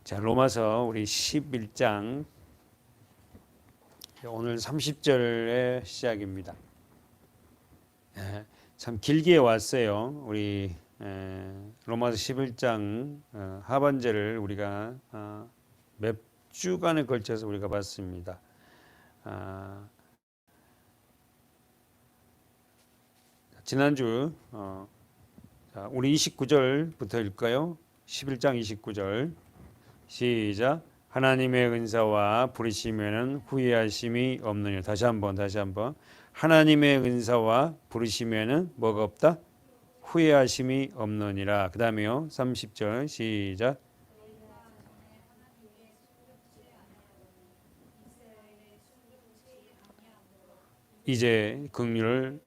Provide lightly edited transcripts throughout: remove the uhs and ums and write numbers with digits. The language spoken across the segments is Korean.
자, 로마서 우리 11장 오늘 30절의 시작입니다. 참 길게 왔어요. 우리 로마서 11장 하반절을 우리가 몇 주간에 걸쳐서 우리가 봤습니다. 지난주 우리 29절부터 읽을까요? 11장 29절 시작. 하나님의 은사와 부르시면은 후회하심이 없느니라. 다시 한번 하나님의 은사와 부르시면은 뭐가 없다? 후회하심이 없느니라. 그 다음에요 30절 시작. 이제 긍휼을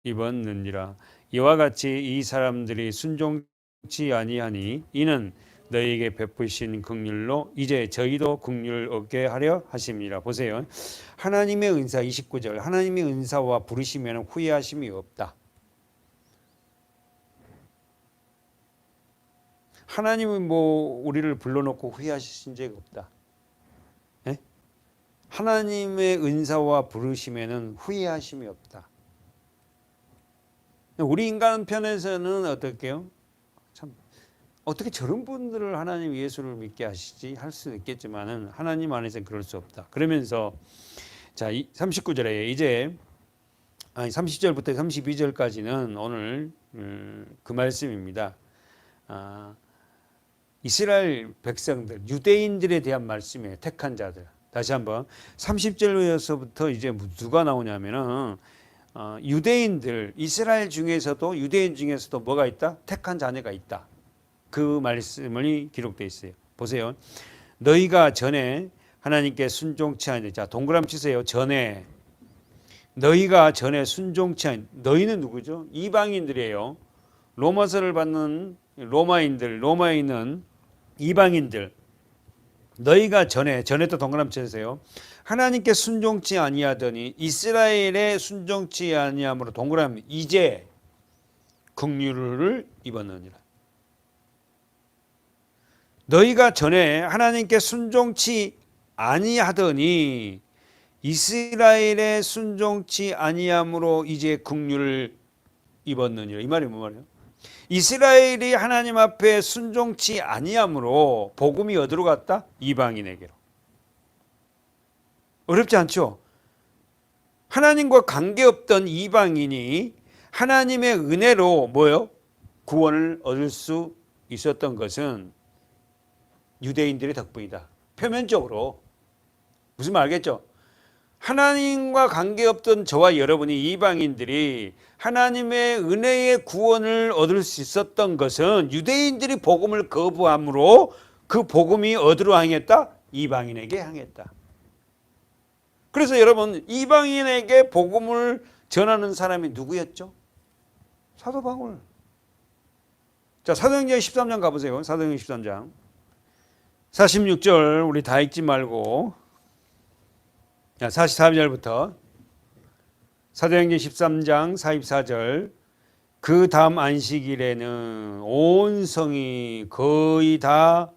입었느니라. 이와 같이 이 사람들이 순종치 아니하니 이는 너희에게 베푸신 긍휼로 이제 저희도 긍휼을 얻게 하려 하심이라. 보세요. 하나님의 은사 29절. 하나님의 은사와 부르시면 후회하심이 없다. 하나님은 뭐 우리를 불러놓고 후회하신 적이 없다. 예? 하나님의 은사와 부르시면 후회하심이 없다. 우리 인간 편에서는 어떨게요? 참 어떻게 저런 분들을 하나님 예수를 믿게 하시지 할 수 있겠지만은 하나님 안에서는 그럴 수 없다. 그러면서 자 39절에 이제 30절부터 32절까지는 오늘 그 말씀입니다. 이스라엘 백성들 유대인들에 대한 말씀이에요. 택한 자들. 다시 한번 30절에서부터 이제 누가 나오냐면은 유대인들 이스라엘 중에서도 유대인 중에서도 뭐가 있다? 택한 자녀가 있다. 그 말씀이 기록되어 있어요. 보세요. 너희가 전에 하나님께 순종치 아니. 자, 동그라미 치세요. 전에. 너희가 전에 순종치 아니. 너희는 누구죠? 이방인들이에요. 로마서를 받는 로마인들, 로마에 있는 이방인들. 너희가 전에 또 동그라미 치세요. 하나님께 순종치 아니하더니 이스라엘에 순종치 아니함으로 동그라미 이제 긍휼을 입었느니라. 너희가 전에 하나님께 순종치 아니하더니 이스라엘에 순종치 아니함으로 이제 긍휼을 입었느니라. 이 말이 뭐 말이에요? 이스라엘이 하나님 앞에 순종치 아니함으로 복음이 어디로 갔다? 이방인에게로. 어렵지 않죠? 하나님과 관계없던 이방인이 하나님의 은혜로 뭐요? 구원을 얻을 수 있었던 것은 유대인들의 덕분이다. 표면적으로. 무슨 말 알겠죠? 하나님과 관계없던 저와 여러분이 이방인들이 하나님의 은혜의 구원을 얻을 수 있었던 것은 유대인들이 복음을 거부함으로 그 복음이 어디로 향했다? 이방인에게 향했다. 그래서 여러분 이방인에게 복음을 전하는 사람이 누구였죠? 사도 바울. 자, 사도행전 13장 가보세요. 사도행전 13장 46절 우리 다 읽지 말고 44절부터 사도행전 13장 44절 그 다음 안식일에는 온 성이 거의 다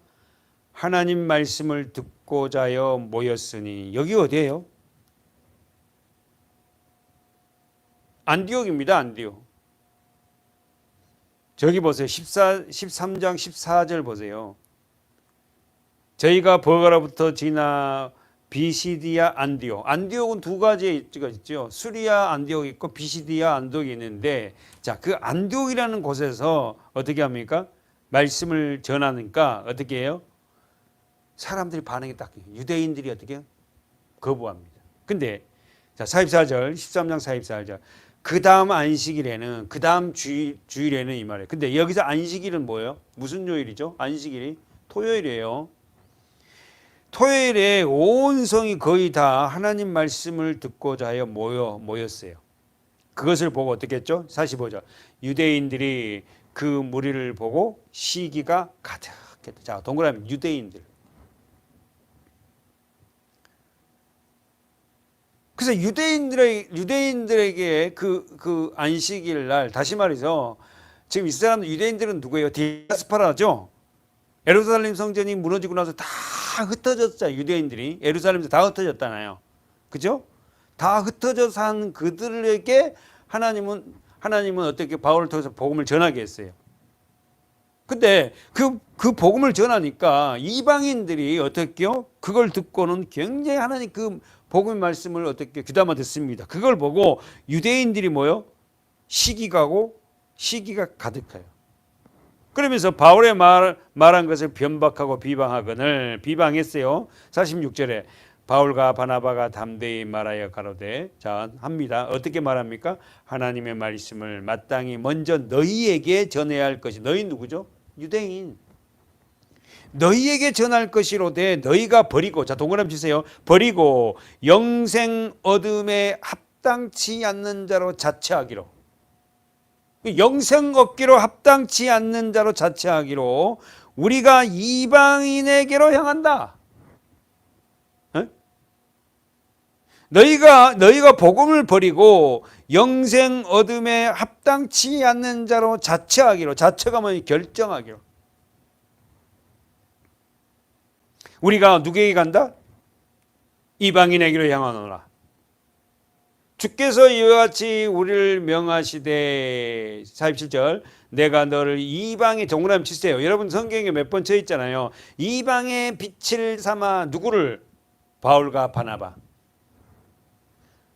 하나님 말씀을 듣고자 하여 모였으니 여기 어디예요? 안디옥입니다. 안디옥. 저기 보세요. 13장 14절 보세요. 저희가 버가로부터 지나 비시디아 안디옥. 안디옥은 두 가지가 있죠. 수리아 안디옥이 있고 비시디아 안디옥이 있는데 자, 그 안디옥이라는 곳에서 어떻게 합니까? 말씀을 전하니까 어떻게 해요? 사람들이 반응이 딱 유대인들이 어떻게 해요? 거부합니다. 근데 자, 44절 13장 44절 그 다음 안식일에는 그 다음 주일에는 이 말이에요. 근데 여기서 안식일은 뭐예요? 무슨 요일이죠? 안식일이 토요일이에요. 토요일에 온 성이 거의 다 하나님 말씀을 듣고자 하여 모였어요. 그것을 보고 어떻게 했죠? 45절. 유대인들이 그 무리를 보고 시기가 가득했다. 자, 동그라미 유대인들. 그래서 유대인들에게 그 안식일 날 다시 말해서 지금 이 사람 유대인들은 누구예요? 디아스포라죠. 예루살렘 성전이 무너지고 나서 다 흩어졌잖아요. 유대인들이 예루살렘에서 다 흩어졌잖아요. 그죠? 다 흩어져 산 그들에게 하나님은 어떻게 바울을 통해서 복음을 전하게 했어요. 근데 그 복음을 전하니까 이방인들이 어떻게요? 그걸 듣고는 굉장히 하나님 그 복음의 말씀을 어떻게 귀담아 듣습니다. 그걸 보고 유대인들이 뭐요? 시기가 가득해요. 그러면서 바울의 말한 것을 변박하고 비방하거늘 비방했어요. 46절에 바울과 바나바가 담대히 말하여 가로되, 자 합니다. 어떻게 말합니까? 하나님의 말씀을 마땅히 먼저 너희에게 전해야 할 것이, 너희 누구죠? 유대인. 너희에게 전할 것이로되 너희가 버리고, 자 동그라미 치세요. 버리고 영생 얻음에 합당치 않는 자로 자처하기로. 영생 얻기로 합당치 않는 자로 자처하기로 우리가 이방인에게로 향한다. 너희가 복음을 버리고 영생 얻음에 합당치 않는 자로 자처하기로. 자처가 뭐냐? 결정하기로. 우리가 누구에게 간다? 이방인에게로 향하노라. 주께서 이와 같이 우리를 명하시되, 47절, 내가 너를 이방의, 동그라미 치세요. 여러분 성경에 몇 번 쳐 있잖아요. 이방의 빛을 삼아 누구를? 바울과 바나바.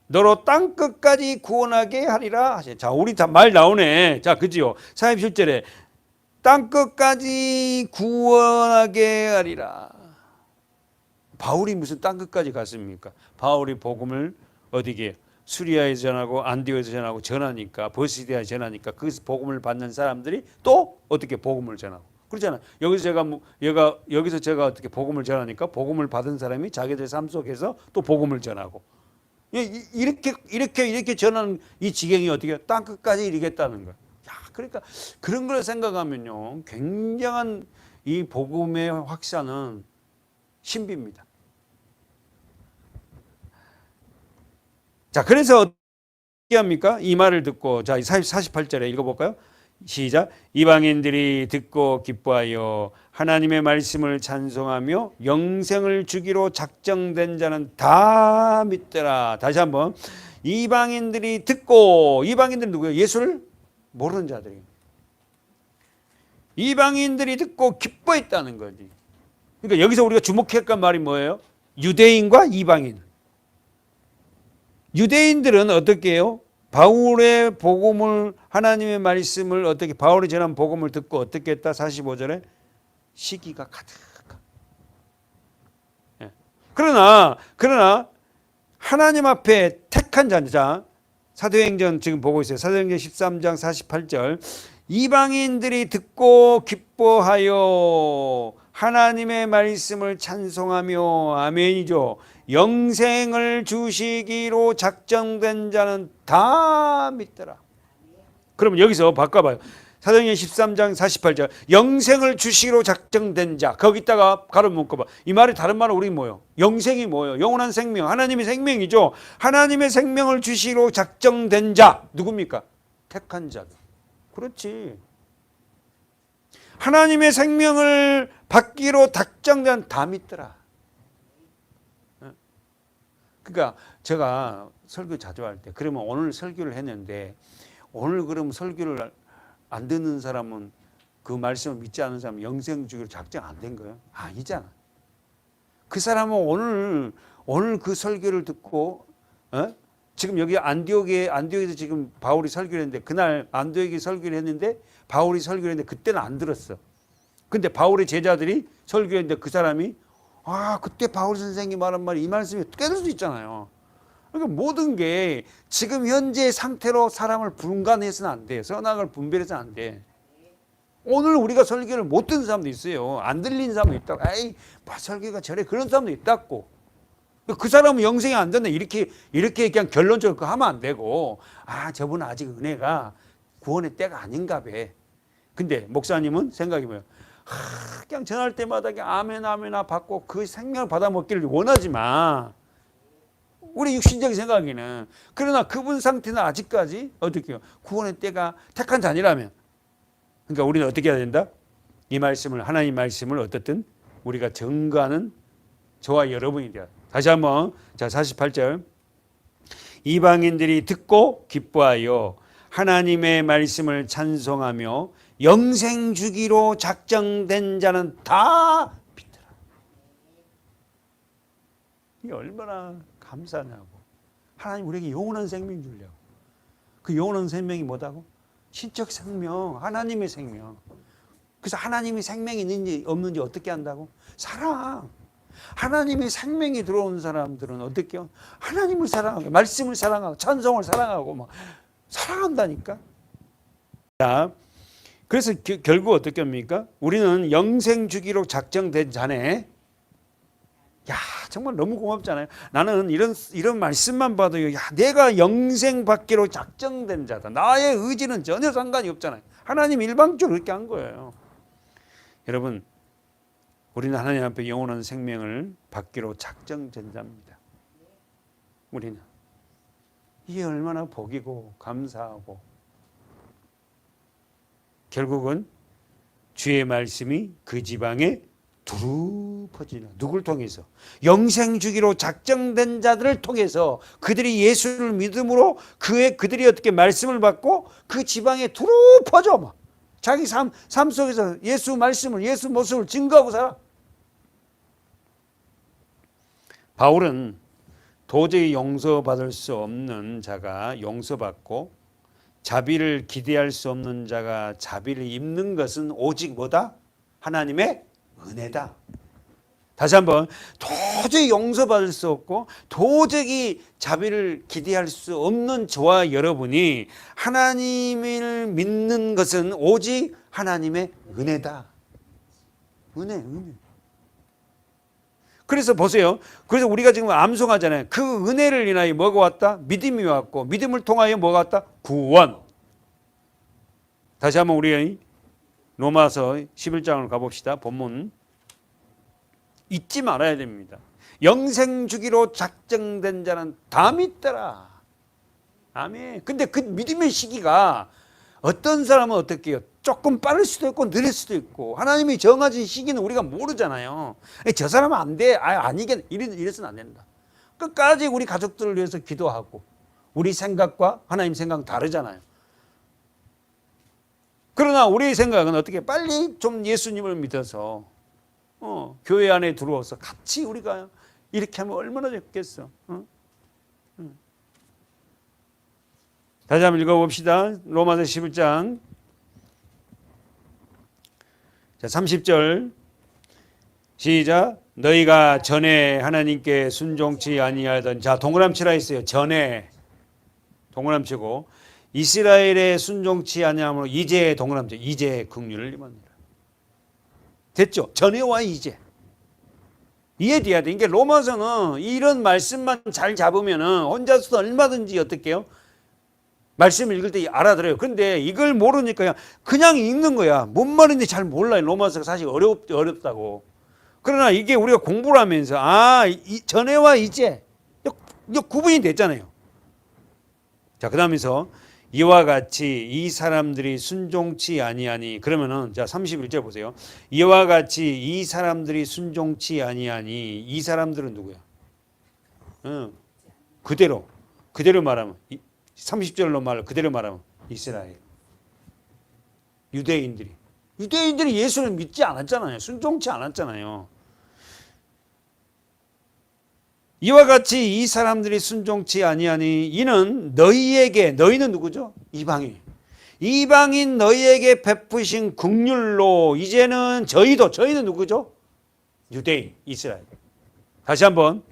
너로 땅 끝까지 구원하게 하리라. 자, 우리 다 말 나오네. 자, 그지요? 47절에 땅 끝까지 구원하게 하리라. 바울이 무슨 땅 끝까지 갔습니까? 바울이 복음을 어디게? 수리아에서 전하고 안디오에서 전하고 전하니까, 버시디아에 전하니까 그 복음을 받는 사람들이 또 어떻게 복음을 전하고. 그렇잖아요. 여기서 제가 어떻게 복음을 전하니까 복음을 받은 사람이 자기들 삶 속에서 또 복음을 전하고. 이렇게 전하는 이 지경이 어떻게 땅 끝까지 이르겠다는 거야. 야, 그러니까 그런 걸 생각하면요, 굉장한 이 복음의 확산은 신비입니다. 자, 그래서 어떻게 합니까? 이 말을 듣고, 자, 48절에 읽어볼까요? 시작. 이방인들이 듣고 기뻐하여 하나님의 말씀을 찬송하며 영생을 주기로 작정된 자는 다 믿더라. 다시 한번. 이방인들이 듣고, 이방인들은 누구예요? 예수를 모르는 자들이에요. 이방인들이 듣고 기뻐했다는 거지. 그러니까 여기서 우리가 주목해야 할 말이 뭐예요? 유대인과 이방인. 유대인들은 어떻게 해요? 바울의 복음을, 하나님의 말씀을 어떻게, 바울이 전한 복음을 듣고 어떻게 했다? 45절에 시기가 가득. 예. 그러나 하나님 앞에 택한 자, 사도행전 지금 보고 있어요. 사도행전 13장 48절. 이방인들이 듣고 기뻐하여 하나님의 말씀을 찬송하며, 아멘이죠. 영생을 주시기로 작정된 자는 다 믿더라. 그러면 여기서 바꿔봐요. 사도행전 13장 48절. 영생을 주시기로 작정된 자. 거기다가 가로 묶어봐. 이 말이 다른 말은 우리 뭐예요? 영생이 뭐예요? 영원한 생명. 하나님의 생명이죠. 하나님의 생명을 주시기로 작정된 자. 누굽니까? 택한 자. 그렇지. 하나님의 생명을 받기로 작정된 다 믿더라. 그러니까 제가 설교 자주 할 때, 그러면 오늘 설교를 했는데, 오늘 그럼 설교를 안 듣는 사람은, 그 말씀을 믿지 않는 사람은 영생 주기로 작정 안 된 거예요? 아니잖아. 그 사람은 오늘 그 설교를 듣고, 지금 여기 안디옥에서 지금 바울이 설교를 했는데, 그날 안디옥에 설교를 했는데 바울이 설교를 했는데 그때는 안 들었어. 근데 바울의 제자들이 설교를 했는데 그 사람이 그때 바울 선생님이 말한 말이 이 말씀이 깨질 수 있잖아요. 그러니까 모든 게 지금 현재 상태로 사람을 분간해서는 안 돼. 선악을 분별해서는 안 돼. 오늘 우리가 설교를 못 듣는 사람도 있어요. 안 들리는 사람도 있다고. 에이, 설교가 저래. 그런 사람도 있다고. 그 사람은 영생이 안 됐네. 이렇게 그냥 결론적으로 하면 안 되고, 저분은 아직 은혜가 구원의 때가 아닌가 봐. 근데 목사님은 생각이 뭐예요? 그냥 전할 때마다 그냥 아멘 받고 그 생명을 받아 먹기를 원하지 마. 우리 육신적인 생각에는. 그러나 그분 상태는 아직까지 어떻게 해요? 구원의 때가 택한 자니라면. 그러니까 우리는 어떻게 해야 된다? 이 말씀을, 하나님 말씀을 어떻든 우리가 증거하는 저와 여러분이 되어. 다시 한번 자 48절 이방인들이 듣고 기뻐하여 하나님의 말씀을 찬송하며 영생 주기로 작정된 자는 다 믿더라. 이게 얼마나 감사하냐고. 하나님 우리에게 영원한 생명 주려고. 그 영원한 생명이 뭐다고? 신적 생명, 하나님의 생명. 그래서 하나님이 생명이 있는지 없는지 어떻게 한다고? 사랑. 하나님의 생명이 들어온 사람들은 어떻게 해요? 하나님을 사랑하고 말씀을 사랑하고 찬송을 사랑하고 막 사랑한다니까. 자, 그래서 결국 어떻게 합니까? 우리는 영생 주기로 작정된 자네. 야, 정말 너무 고맙잖아요. 나는 이런 말씀만 봐도 야, 내가 영생 받기로 작정된 자다. 나의 의지는 전혀 상관이 없잖아요. 하나님 일방적으로 그렇게 한 거예요. 여러분, 우리는 하나님 앞에 영원한 생명을 받기로 작정된 자입니다. 우리는 이게 얼마나 복이고 감사하고 결국은 주의 말씀이 그 지방에 두루 퍼지는 누굴 통해서? 영생 주기로 작정된 자들을 통해서 그들이 예수를 믿음으로 그들이 어떻게 말씀을 받고 그 지방에 두루 퍼져. 막. 자기 삶 속에서 예수 말씀을 예수 모습을 증거하고 살아. 바울은 도저히 용서받을 수 없는 자가 용서받고 자비를 기대할 수 없는 자가 자비를 입는 것은 오직 뭐다? 하나님의 은혜다. 다시 한번 도저히 용서받을 수 없고 도저히 자비를 기대할 수 없는 저와 여러분이 하나님을 믿는 것은 오직 하나님의 은혜다. 은혜. 그래서 보세요. 그래서 우리가 지금 암송하잖아요. 그 은혜를 인하여 뭐가 왔다? 믿음이 왔고 믿음을 통하여 뭐가 왔다? 구원. 다시 한번 우리 로마서 11장을 가봅시다. 본문 잊지 말아야 됩니다. 영생 주기로 작정된 자는 다 믿더라. 아멘. 근데 그 믿음의 시기가 어떤 사람은 어떻게 해요? 조금 빠를 수도 있고 느릴 수도 있고 하나님이 정하신 시기는 우리가 모르잖아요. 저 사람은 안 돼. 아니게 이래서는 안 된다. 끝까지 우리 가족들을 위해서 기도하고 우리 생각과 하나님 생각 다르잖아요. 그러나 우리의 생각은 어떻게 빨리 좀 예수님을 믿어서 교회 안에 들어와서 같이 우리가 이렇게 하면 얼마나 좋겠어. 다시 한번 읽어봅시다. 로마서 11장 자 30절 시작. 너희가 전에 하나님께 순종치 아니하던 자 동그라미치라 했어요. 전에 동그라미치고 이스라엘의 순종치 아니함으로 이제 동그라미치 이제 긍휼을 입었느라. 됐죠? 전에와 이제 이해돼야 돼. 이게 로마서는 이런 말씀만 잘 잡으면은 혼자서도 얼마든지 어떻게 해요? 말씀 읽을 때 알아들어요. 근데 이걸 모르니까 그냥 읽는 거야. 뭔 말인지 잘 몰라요. 로마서가 사실 어렵다고. 그러나 이게 우리가 공부를 하면서 전에와 이제 이거 구분이 됐잖아요. 자, 그다음에서 이와 같이 이 사람들이 순종치 아니하니 그러면은 자 31절 보세요. 이와 같이 이 사람들이 순종치 아니하니 이 사람들은 누구야? 그대로 말하면 30절로 말로 그대로 말하면 이스라엘 유대인들이 예수를 믿지 않았잖아요. 순종치 않았잖아요. 이와 같이 이 사람들이 순종치 아니하니 이는 너희는 누구죠? 이방인 너희에게 베푸신 긍휼로 이제는 저희는 누구죠? 유대인 이스라엘. 다시 한번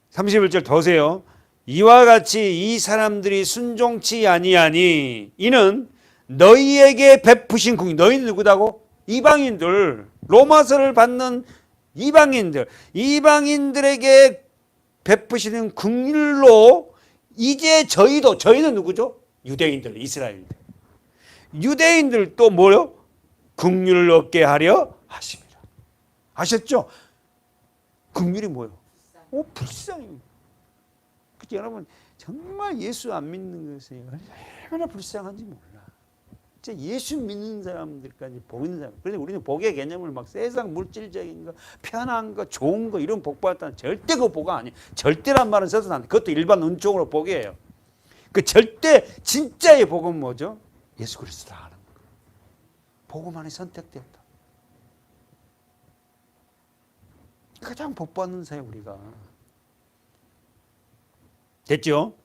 31절 더세요. 이와 같이 이 사람들이 순종치 아니하니 이는 너희에게 베푸신 긍휼. 너희는 누구다고? 이방인들. 로마서를 받는 이방인들에게 베푸시는 긍휼로 이제 저희는 누구죠? 유대인들, 이스라엘들. 유대인들도 뭐요? 긍휼을 얻게 하려 하십니다. 아셨죠? 긍휼이 뭐요? 불쌍입니다. 여러분 정말 예수 안 믿는 것이 얼마나 불쌍한지 몰라. 진짜 예수 믿는 사람들까지 복 있는 사람. 그런데 우리는 복의 개념을 막 세상 물질적인 거, 편한 거, 좋은 거 이런 복 받았다는 절대 그 복은 아니에요. 절대란 말은 써서 안 돼. 그것도 일반 은총으로 복이에요. 그 절대 진짜의 복은 뭐죠? 예수 그리스도다 하는 거. 복음 안에 선택되었다. 가장 복 받는 사회 우리가. 됐죠?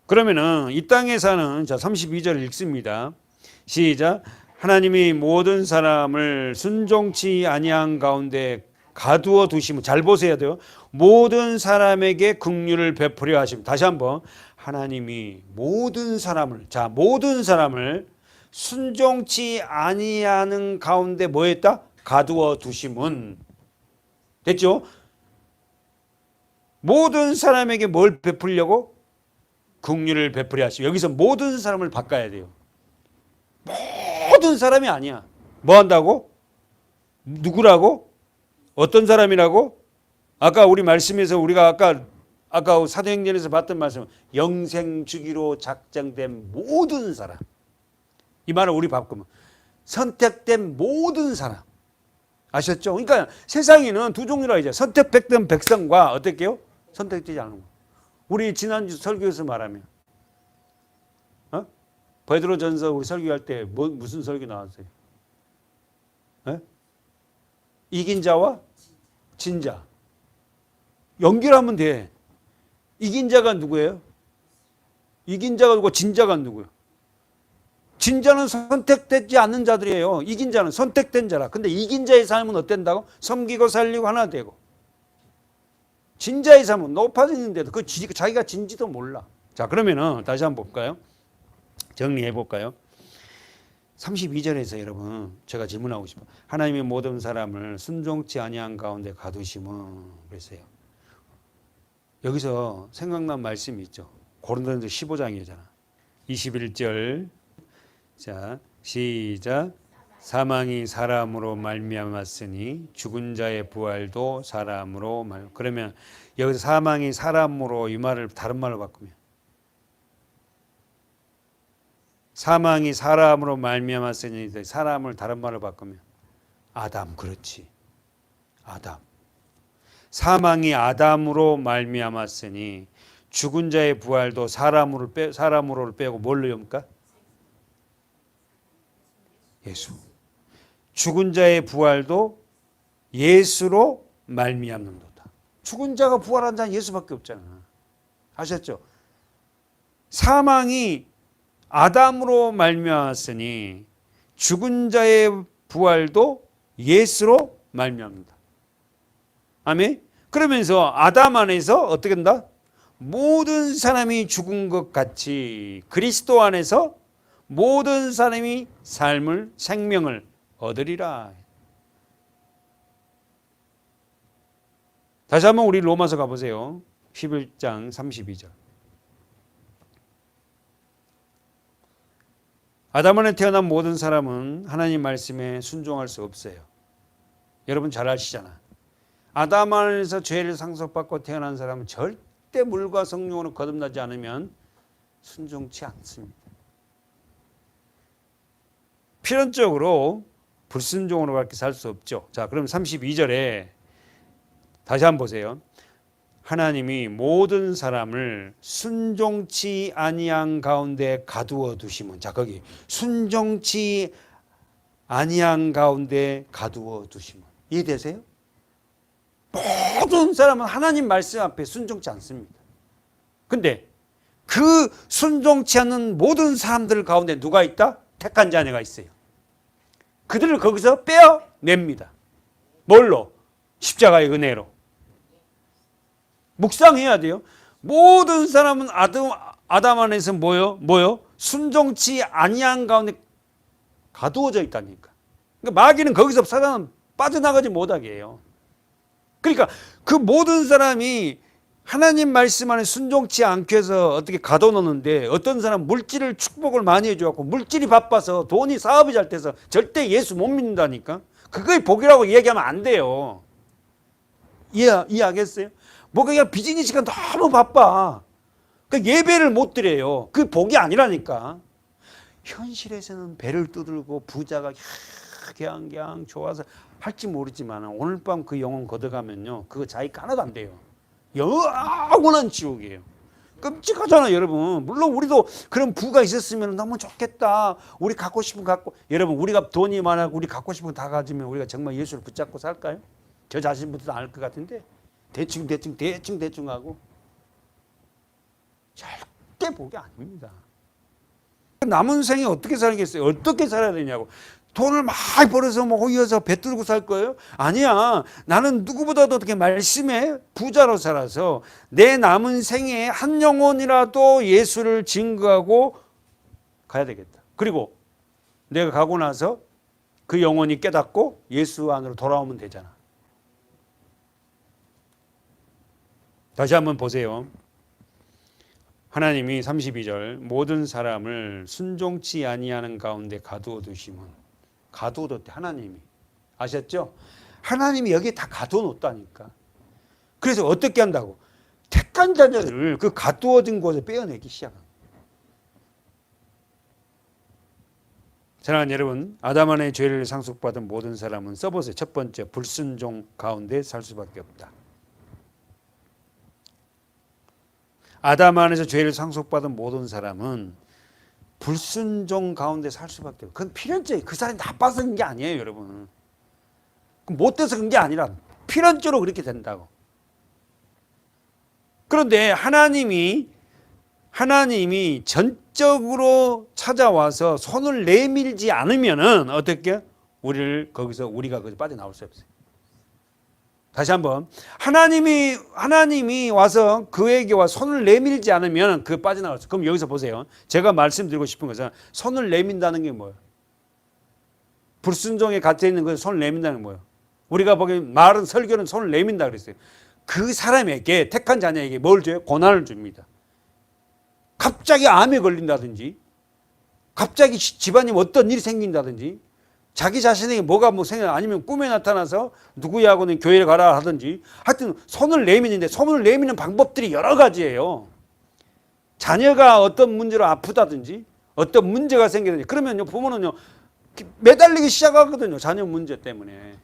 그러면은 이 땅에 사는 자 32절 읽습니다. 시작. 하나님이 모든 사람을 순종치 아니한 가운데 가두어 두시면 잘 보셔야 돼요. 모든 사람에게 긍휼을 베풀려 하심. 다시 한번 하나님이 모든 사람을 순종치 아니하는 가운데 뭐 했다? 가두어 두심은 됐죠? 모든 사람에게 뭘 베풀려고? 긍휼을 베풀려 하시고 여기서 모든 사람을 바꿔야 돼요. 모든 사람이 아니야. 뭐 한다고? 누구라고? 어떤 사람이라고? 아까 우리 말씀에서 우리가 아까 사도행전에서 봤던 말씀 영생 주기로 작정된 모든 사람. 이 말을 우리 바꾸면 선택된 모든 사람. 아셨죠? 그러니까 세상에는 두 종류라 이제 선택된 백성과 어떻게요? 선택되지 않은 거. 우리 지난주 설교에서 말하면 베드로전서 우리 설교할 때 무슨 설교 나왔어요? 이긴 자와 진 자. 연결하면 돼. 이긴 자가 누구예요? 이긴 자가 누구고 진 자가 누구예요? 진 자는 선택되지 않는 자들이에요. 이긴 자는 선택된 자라. 근데 이긴 자의 삶은 어땠다고? 섬기고 살리고 하나 되고. 진 자의 삶은 높아지는데도 자기가 진지도 몰라. 자, 그러면은 다시 한번 볼까요? 정리해 볼까요? 32절에서 여러분 제가 질문하고 싶어요. 하나님의 모든 사람을 순종치 아니한 가운데 가두심은 그랬어요. 여기서 생각난 말씀이 있죠. 고린도전서 15장이잖아. 21절. 자, 시작. 사망이 사람으로 말미암았으니 죽은 자의 부활도 사람으로 그러면 여기서 사망이 사람으로 이 말을 다른 말로 바꾸면 사망이 사람으로 말미암았으니 사람을 다른 말로 바꾸면 아담. 그렇지. 아담. 사망이 아담으로 말미암았으니 죽은 자의 부활도 사람으로를 빼고 뭘로 엽니까? 예수. 죽은 자의 부활도 예수로 말미암는도다. 죽은 자가 부활한 자는 예수밖에 없잖아. 아셨죠? 사망이 아담으로 말미암았으니 죽은 자의 부활도 예수로 말미암는다. 아멘. 그러면서 아담 안에서 어떻게 된다? 모든 사람이 죽은 것 같이 그리스도 안에서 모든 사람이 생명을 얻으리라. 다시 한번 우리 로마서 가보세요. 11장 32절. 아담 안에 태어난 모든 사람은 하나님 말씀에 순종할 수 없어요. 여러분 잘 아시잖아. 아담 안에서 죄를 상속받고 태어난 사람은 절대 물과 성령으로 거듭나지 않으면 순종치 않습니다. 필연적으로 불순종으로 그렇게 살 수 없죠. 자, 그럼 32절에 다시 한번 보세요. 하나님이 모든 사람을 순종치 아니한 가운데 가두어 두시면, 자, 거기 순종치 아니한 가운데 가두어 두시면 이해되세요? 모든 사람은 하나님 말씀 앞에 순종치 않습니다. 근데 그 순종치 않는 모든 사람들 가운데 누가 있다? 택한 자녀가 있어요. 그들을 거기서 빼어냅니다. 뭘로? 십자가의 은혜로. 묵상해야 돼요. 모든 사람은 아담 안에서 뭐요? 순종치 아니한 가운데 가두어져 있다니까. 그러니까 마귀는 거기서 사단은 빠져나가지 못하게 해요. 그러니까 그 모든 사람이 하나님 말씀 안에 순종치 않게 해서 어떻게 가둬놓는데 어떤 사람 물질을 축복을 많이 해줘갖고 물질이 바빠서 돈이 사업이 잘 돼서 절대 예수 못 믿는다니까. 그거의 복이라고 얘기하면 안 돼요. 이해하겠어요? 뭐가 그냥 비즈니스가 너무 바빠. 그 예배를 못 드려요. 그 복이 아니라니까. 현실에서는 배를 떠들고 부자가 그냥 좋아서 할지 모르지만 오늘 밤 그 영혼 걷어가면요, 그거 자기 하나도 안 돼요. 영원한 지옥이에요. 끔찍하잖아요, 여러분. 물론 우리도 그런 부가 있었으면 너무 좋겠다. 우리 갖고 싶은 거 갖고. 여러분, 우리가 돈이 많아고 우리 갖고 싶은 거 다 가지면 우리가 정말 예수를 붙잡고 살까요? 저 자신부터도 안 할 것 같은데 대충 하고 절대 복이 아닙니다. 남은 생에 어떻게 살겠어요? 어떻게 살아야 되냐고. 돈을 많이 벌어서 뭐 호의해서 배뚫고 살 거예요? 아니야. 나는 누구보다도 어떻게 말씀에 부자로 살아서 내 남은 생에 한 영혼이라도 예수를 증거하고 가야 되겠다. 그리고 내가 가고 나서 그 영혼이 깨닫고 예수 안으로 돌아오면 되잖아. 다시 한번 보세요. 하나님이 32절 모든 사람을 순종치 아니하는 가운데 가두어 두시면, 가두어뒀대 하나님이. 아셨죠? 하나님이 여기에 다 가두어놓았다니까. 그래서 어떻게 한다고? 택한 자들을 그 가두어진 곳에 빼어내기 시작합니다. 사랑하는 여러분, 아담 안의 죄를 상속받은 모든 사람은 써보세요. 첫 번째, 불순종 가운데 살 수밖에 없다. 아담 안에서 죄를 상속받은 모든 사람은 불순종 가운데 살 수밖에 없어요. 그건 필연적이에요. 그 사람이 나빠서 그런 게 아니에요, 여러분. 못돼서 그런 게 아니라 필연적으로 그렇게 된다고. 그런데 하나님이 전적으로 찾아와서 손을 내밀지 않으면은 어떻게? 우리가 거기서 빠져나올 수 없어요. 다시 한번, 하나님이 와서 그에게 와 손을 내밀지 않으면 그 빠져나갈 수. 그럼 여기서 보세요. 제가 말씀드리고 싶은 것은 손을 내민다는 게 뭐예요? 불순종에 갇혀 있는 것에 손을 내민다는 게 뭐예요? 우리가 보기엔 말은 설교는 손을 내민다 그랬어요. 그 사람에게, 택한 자녀에게 뭘 줘요? 고난을 줍니다. 갑자기 암에 걸린다든지, 갑자기 집안에 어떤 일이 생긴다든지, 자기 자신에게 뭐가 생각, 아니면 꿈에 나타나서 누구야고는 교회를 가라 하든지, 하여튼 손을 내미는데, 손을 내미는 방법들이 여러 가지예요. 자녀가 어떤 문제로 아프다든지 어떤 문제가 생기든지, 그러면요, 부모는요 매달리기 시작하거든요, 자녀 문제 때문에.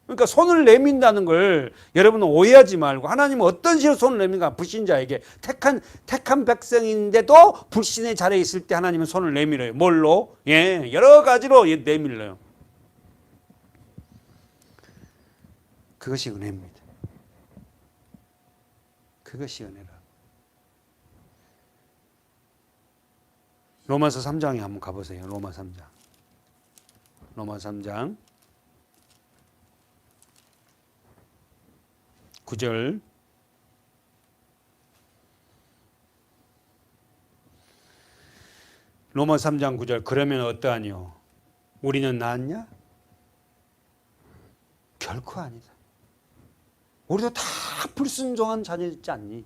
그러니까 손을 내민다는 걸 여러분은 오해하지 말고, 하나님은 어떤 식으로 손을 내민가? 불신자에게, 택한 백성인데도 불신의 자리에 있을 때 하나님은 손을 내밀어요. 뭘로? 여러 가지로 내밀어요. 그것이 은혜입니다. 그것이 은혜라. 로마서 3장에 한번 가보세요. 로마 3장. 9절. 로마 3장 9절. 그러면 어떠하뇨? 우리는 나았냐? 결코 아니다. 우리도 다 불순종한 자녀지 않니?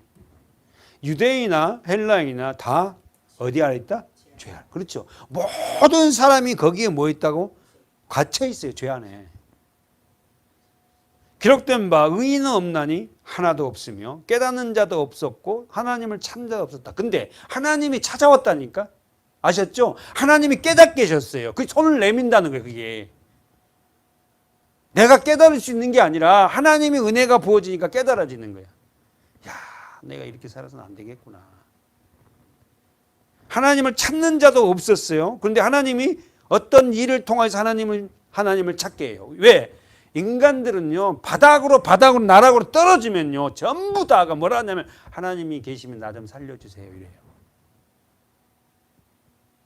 유대인이나 헬라인이나 다 어디 아래 있다? 죄 안에. 그렇죠. 모든 사람이 거기에 뭐 있다고? 갇혀 있어요. 죄 안에. 기록된 바 의인은 없나니 하나도 없으며 깨닫는 자도 없었고 하나님을 찾는 자도 없었다. 근데 하나님이 찾아왔다니까. 아셨죠? 하나님이 깨닫게 하셨어요. 그 손을 내민다는 거예요. 그게 내가 깨달을 수 있는 게 아니라 하나님의 은혜가 부어지니까 깨달아지는 거야. 야, 내가 이렇게 살아서는 안 되겠구나. 하나님을 찾는 자도 없었어요. 그런데 하나님이 어떤 일을 통해서 하나님을 찾게 해요. 왜? 인간들은요, 바닥으로 나락으로 떨어지면요, 전부 다가 뭐라 하냐면, 하나님이 계시면 나 좀 살려주세요, 이래요.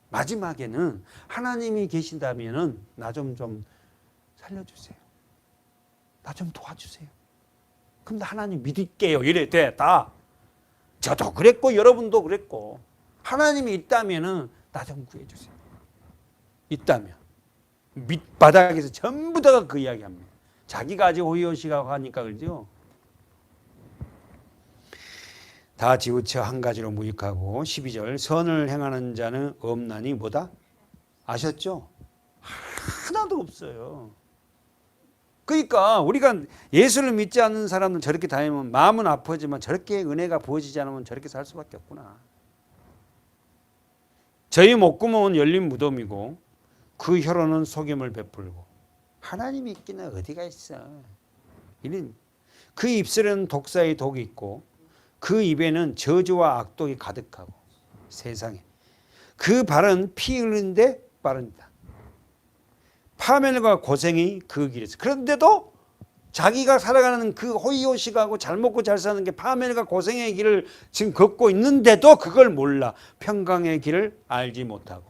마지막에는 하나님이 계신다면은 나 좀 살려주세요. 나 좀 도와주세요. 그럼 하나님 믿을게요. 이래 돼. 다. 저도 그랬고 여러분도 그랬고, 하나님이 있다면은 나 좀 구해주세요. 있다면. 밑바닥에서 전부 다가 그 이야기합니다. 자기가 아직 호의호식하고 하니까 그러죠. 다 지우쳐 한 가지로 무익하고. 12절. 선을 행하는 자는 없나니 뭐다? 아셨죠? 하나도 없어요. 그러니까 우리가 예수를 믿지 않는 사람은 저렇게 다니면 마음은 아프지만 저렇게 은혜가 부어지지 않으면 저렇게 살 수밖에 없구나. 저희 목구멍은 열린 무덤이고 그 혀로는 속임을 베풀고 하나님이 있기는 어디가 있어. 이는 그 입술에는 독사의 독이 있고 그 입에는 저주와 악독이 가득하고 세상에 그 발은 피 흘리는데 빠릅니다. 파멸과 고생이 그 길에서. 그런데도 자기가 살아가는 그 호의호식하고 잘 먹고 잘 사는 게 파멸과 고생의 길을 지금 걷고 있는데도 그걸 몰라. 평강의 길을 알지 못하고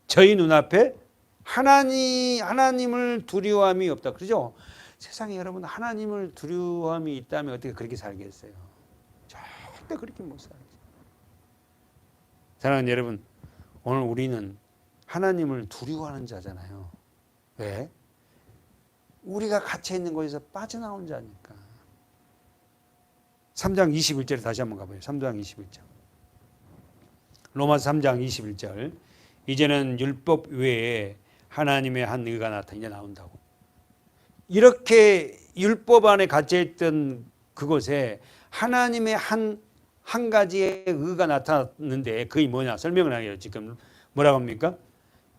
저희 눈앞에 하나님을 두려워함이 없다. 그러죠? 세상에 여러분 하나님을 두려워함이 있다면 어떻게 그렇게 살겠어요? 절대 그렇게 못 살죠. 사랑하는 여러분, 오늘 우리는 하나님을 두려워하는 자잖아요. 왜? 우리가 갇혀 있는 곳에서 빠져나온 자니까. 3장 21절에 다시 한번 가봐요. 3장 21절. 로마서 3장 21절. 이제는 율법 외에 하나님의 한 의가 이제 나온다고. 이렇게 율법 안에 갇혀있던 그곳에 하나님의 한 가지의 의가 나타났는데 그게 뭐냐? 설명을 하게요. 지금 뭐라고 합니까?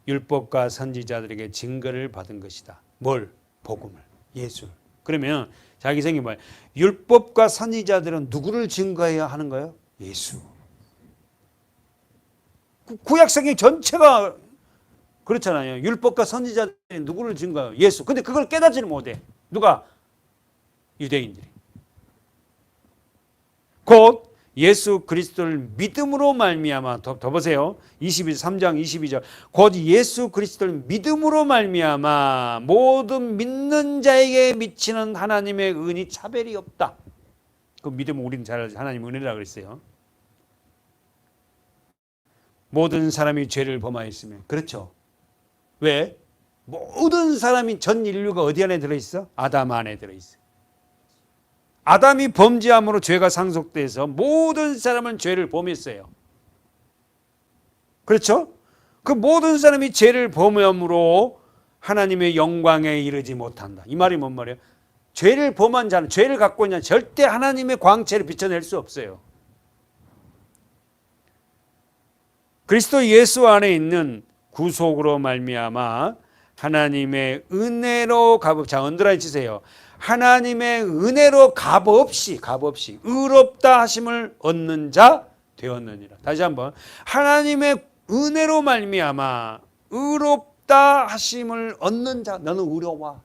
율법과 선지자들에게 증거를 받은 것이다. 뭘? 복음을. 예수. 그러면 자기 생각이 뭐예요? 율법과 선지자들은 누구를 증거해야 하는 거예요? 예수. 구약성경 전체가 그렇잖아요. 율법과 선지자들이 누구를 증거해요? 예수. 근데 그걸 깨닫지는 못해. 누가? 유대인들이. 곧 예수 그리스도를 믿음으로 말미암아 더 보세요. 3장 22절. 곧 예수 그리스도를 믿음으로 말미암아 모든 믿는 자에게 미치는 하나님의 은이 차별이 없다. 그 믿음은 우리는 잘 알죠. 하나님 은혜라고 그랬어요. 모든 사람이 죄를 범하였으면. 그렇죠. 왜? 모든 사람이 전 인류가 어디 안에 들어있어? 아담 안에 들어있어. 아담이 범죄함으로 죄가 상속돼서 모든 사람은 죄를 범했어요. 그렇죠? 그 모든 사람이 죄를 범함으로 하나님의 영광에 이르지 못한다. 이 말이 뭔 말이에요? 죄를 범한 자는, 죄를 갖고 있는 자는 절대 하나님의 광채를 비춰낼 수 없어요. 그리스도 예수 안에 있는 구속으로 말미암아 하나님의 은혜로 자, 언더라인 치세요. 하나님의 은혜로 값없이 의롭다 하심을 얻는 자 되었느니라. 다시 한번. 하나님의 은혜로 말미암아 의롭다 하심을 얻는 자. 너는 의로워.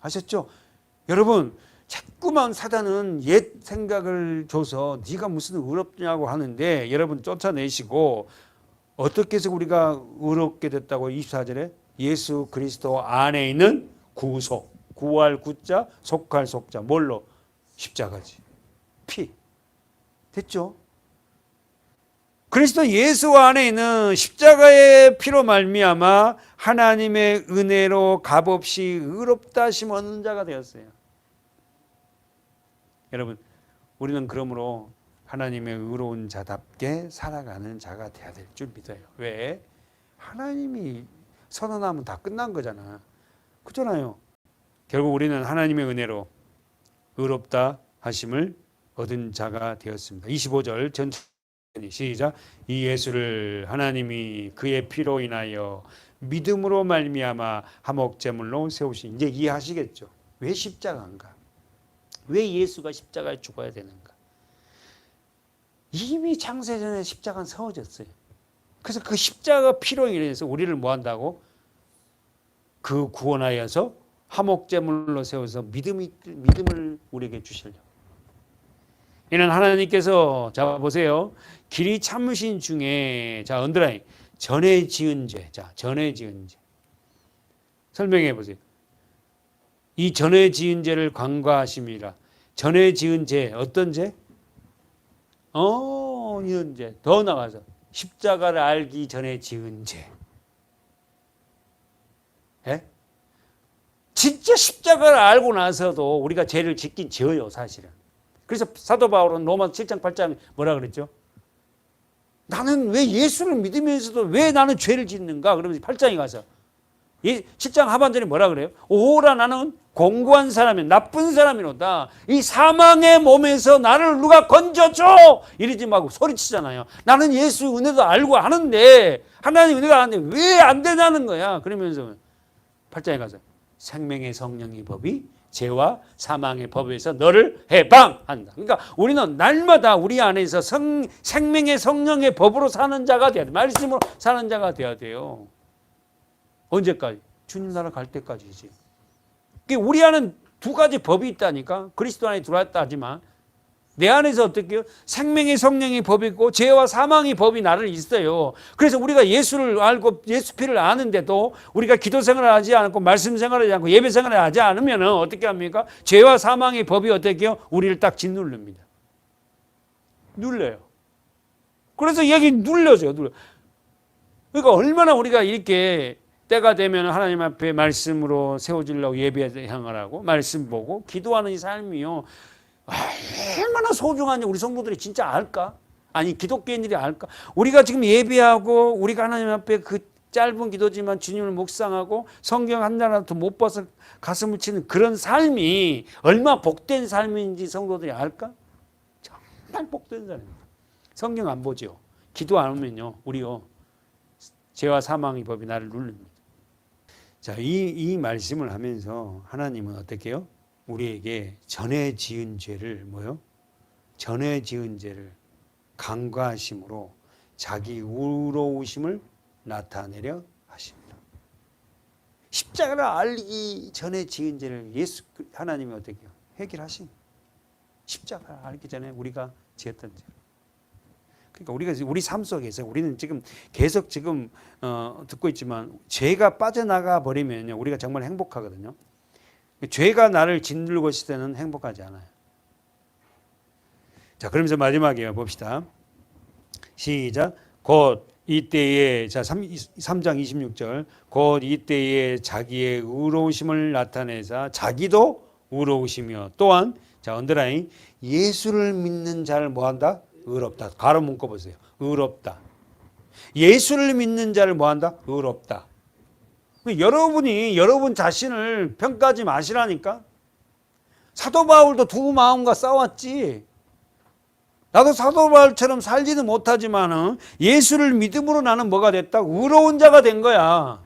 아셨죠? 여러분, 자꾸만 사단은 옛 생각을 줘서 네가 무슨 의롭냐고 하는데 여러분 쫓아내시고 어떻게 해서 우리가 의롭게 됐다고 24절에 예수 그리스도 안에 있는 구속. 구할 구자, 속할 속자. 뭘로? 십자가지. 피. 됐죠? 그리스도 예수 안에 있는 십자가의 피로 말미암아 하나님의 은혜로 값없이 의롭다 하심 얻는 자가 되었어요. 여러분, 우리는 그러므로 하나님의 의로운 자답게 살아가는 자가 되어야 될 줄 믿어요. 왜? 하나님이 선언하면 다 끝난 거잖아. 그렇잖아요. 결국 우리는 하나님의 은혜로 의롭다 하심을 얻은 자가 되었습니다. 25절 전체니 시작. 이 예수를 하나님이 그의 피로 인하여 믿음으로 말미암아 화목제물로 세우신. 이제 이해하시겠죠. 왜 십자가인가? 왜 예수가 십자가에 죽어야 되는가? 이미 창세전에 십자가는 세워졌어요. 그래서 그 십자가 피로 인해서 우리를 뭐 한다고? 그 구원하여서 화목제물로 세워서 믿음을 우리에게 주시려고. 이는 하나님께서 자 보세요. 길이 참으신 중에 자 언더라인 전에 지은 죄. 자 전에 지은 죄. 설명해 보세요. 이 전에 지은 죄를 관과하심이라. 전에 지은 죄 어떤 죄? 이런 죄. 더 나가서 십자가를 알기 전에 지은 죄. 예? 진짜 십자가를 알고 나서도 우리가 죄를 짓긴 지어요, 사실은. 그래서 사도 바울은 로마 7장 8장 뭐라 그랬죠? 나는 왜 예수를 믿으면서도 왜 나는 죄를 짓는가? 그러면서 8장에 가서 이 7장 하반절에 뭐라 그래요? 오호라 나는 공고한 사람이 나쁜 사람이로다. 이 사망의 몸에서 나를 누가 건져줘! 이러지 말고 소리치잖아요. 나는 예수 은혜도 알고 하는데 하나님 은혜가 아는데 왜 안 되냐는 거야. 그러면서 8장에 가서 생명의 성령의 법이 죄와 사망의 법에서 너를 해방한다. 그러니까 우리는 날마다 우리 안에서 생명의 성령의 법으로 사는 자가 돼야 돼. 말씀으로 사는 자가 돼야 돼요. 언제까지? 주님 나라 갈 때까지지. 우리 안은 두 가지 법이 있다니까. 그리스도 안에 들어왔다 하지만 내 안에서 어떻게 해요? 생명의 성령의 법이 있고 죄와 사망의 법이 나를 있어요. 그래서 우리가 예수를 알고 예수 피를 아는데도 우리가 기도 생활을 하지 않고 말씀 생활을 하지 않고 예배 생활을 하지 않으면 어떻게 합니까? 죄와 사망의 법이 어떻게 해요? 우리를 딱 짓누릅니다. 눌려요. 그래서 여기 눌려져요. 그러니까 얼마나 우리가 이렇게 때가 되면 하나님 앞에 말씀으로 세워지려고 예배 향하라고 말씀 보고 기도하는 이 삶이요. 얼마나 소중한지 우리 성도들이 진짜 알까? 아니 기독교인들이 알까? 우리가 지금 예배하고 우리가 하나님 앞에 그 짧은 기도지만 주님을 묵상하고 성경 한 단어도 못 봐서 가슴을 치는 그런 삶이 얼마나 복된 삶인지 성도들이 알까? 정말 복된 삶입니다. 성경 안 보죠. 기도 안 하면요. 우리요. 죄와 사망의 법이 나를 누릅니다. 자, 이 말씀을 하면서 하나님은 어떻게 해요? 우리에게 전에 지은 죄를 뭐요? 전에 지은 죄를 간과하심으로 자기 의로우심을 나타내려 하십니다. 십자가를 알기 전에 지은 죄를 하나님이 어떻게 해요? 해결하신 십자가를 알기 전에 우리가 지었던 죄. 그러니까 우리가 우리 삶 속에서 우리는 지금 계속 지금 듣고 있지만 죄가 빠져나가 버리면요 우리가 정말 행복하거든요. 죄가 나를 짓누르고 있을 때는 행복하지 않아요. 자, 그러면서 마지막에 봅시다. 시작. 곧 이때에 자 3장 26절 곧 이때에 자기의 의로우심을 나타내사 자기도 의로우시며 또한 자 언더라인 예수를 믿는 자를 뭐한다? 의롭다. 가로 문고 보세요. 의롭다. 예수를 믿는 자를 뭐한다? 의롭다. 여러분이 여러분 자신을 평가하지 마시라니까. 사도 바울도 두 마음과 싸웠지. 나도 사도 바울처럼 살지는 못하지만 예수를 믿음으로 나는 뭐가 됐다? 의로운 자가 된 거야.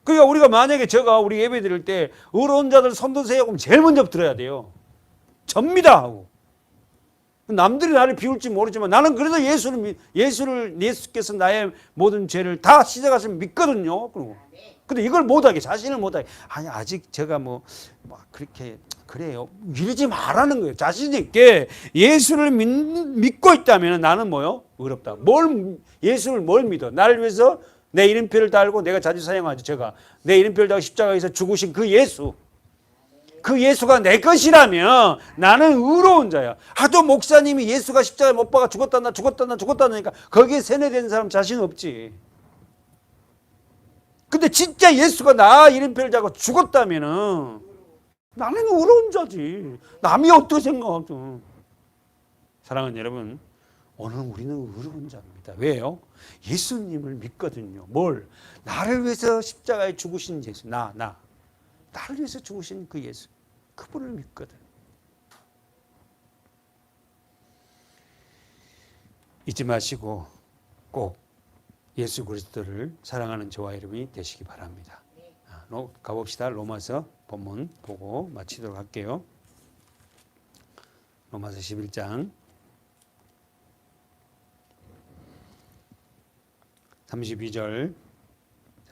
그러니까 우리가 만약에 제가 우리 예배 드릴 때 의로운 자들 손 드세요 그럼 제일 먼저 들어야 돼요. 접니다 하고. 남들이 나를 비울지 모르지만 나는 그래도 예수께서 나의 모든 죄를 다 씻어가서 믿거든요. 근데 이걸 못하게, 자신을 못하게. 아니, 아직 제가 그렇게, 그래요. 이러지 말라는 거예요. 자신있게 예수를 믿고 있다면 나는 뭐요? 의롭다. 예수를 뭘 믿어? 나를 위해서 내 이름표를 달고 내가 자주 사용하죠. 제가. 내 이름표를 달고 십자가에서 죽으신 그 예수. 그 예수가 내 것이라면 나는 의로운 자야. 하도 목사님이 예수가 십자가에 못 박아 죽었다니까 거기에 세뇌된 사람 자신 없지. 근데 진짜 예수가 나 이름표를 잡고 죽었다면 나는 의로운 자지. 남이 어떻게 생각하든. 사랑하는 여러분, 오늘 우리는 의로운 자입니다. 왜요? 예수님을 믿거든요. 뭘? 나를 위해서 십자가에 죽으신 예수. 나를 위해서 죽으신 그 예수. 그분을 믿거든. 잊지 마시고 꼭 예수 그리스도를 사랑하는 저와 여러분이 되시기 바랍니다. 가봅시다. 로마서 본문 보고 마치도록 할게요. 로마서 11장 32절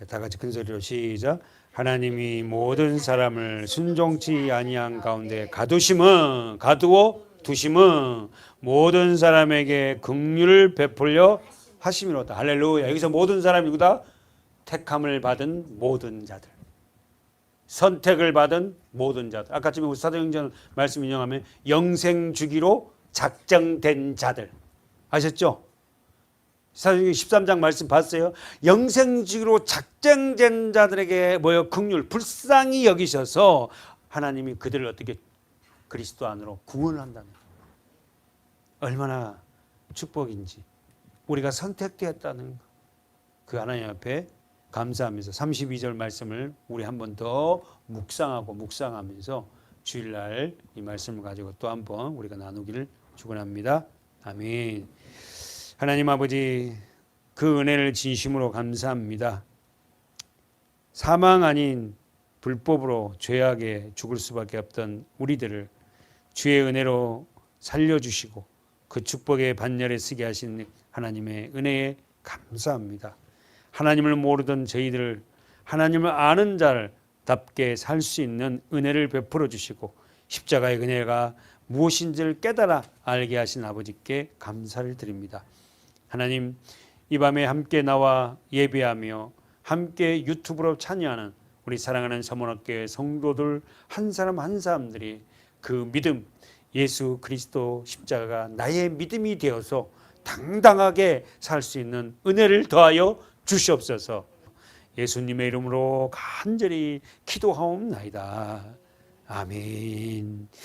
다 같이 큰 소리로 시작. 하나님이 모든 사람을 순종치 아니한 가운데 가두어 두심은 모든 사람에게 긍휼을 베풀려 하심이로다. 할렐루야. 여기서 모든 사람이 누구다? 택함을 받은 모든 자들. 선택을 받은 모든 자들. 아까 지금 사도행전 말씀 인용하면 영생 주기로 작정된 자들. 아셨죠? 사도행전 13장 말씀 봤어요? 영생주기로 작정된 자들에게 긍휼, 불쌍히 여기셔서 하나님이 그들을 어떻게 그리스도 안으로 구원을 한다는 거예요. 얼마나 축복인지. 우리가 선택되었다는 거. 그 하나님 앞에 감사하면서 32절 말씀을 우리 한 번 더 묵상하면서 주일날 이 말씀을 가지고 또 한 번 우리가 나누기를 축원합니다. 아멘. 하나님 아버지, 그 은혜를 진심으로 감사합니다. 사망 아닌 불법으로 죄악에 죽을 수밖에 없던 우리들을 주의 은혜로 살려주시고 그 축복의 반열에 서게 하신 하나님의 은혜에 감사합니다. 하나님을 모르던 저희들, 하나님을 아는 자답게 살 수 있는 은혜를 베풀어 주시고 십자가의 은혜가 무엇인지를 깨달아 알게 하신 아버지께 감사를 드립니다. 하나님, 이 밤에 함께 나와 예배하며 함께 유튜브로 찬양하는 우리 사랑하는 서문학교의 성도들 한 사람 한 사람들이 그 믿음, 예수 그리스도 십자가가 나의 믿음이 되어서 당당하게 살 수 있는 은혜를 더하여 주시옵소서. 예수님의 이름으로 간절히 기도하옵나이다. 아멘.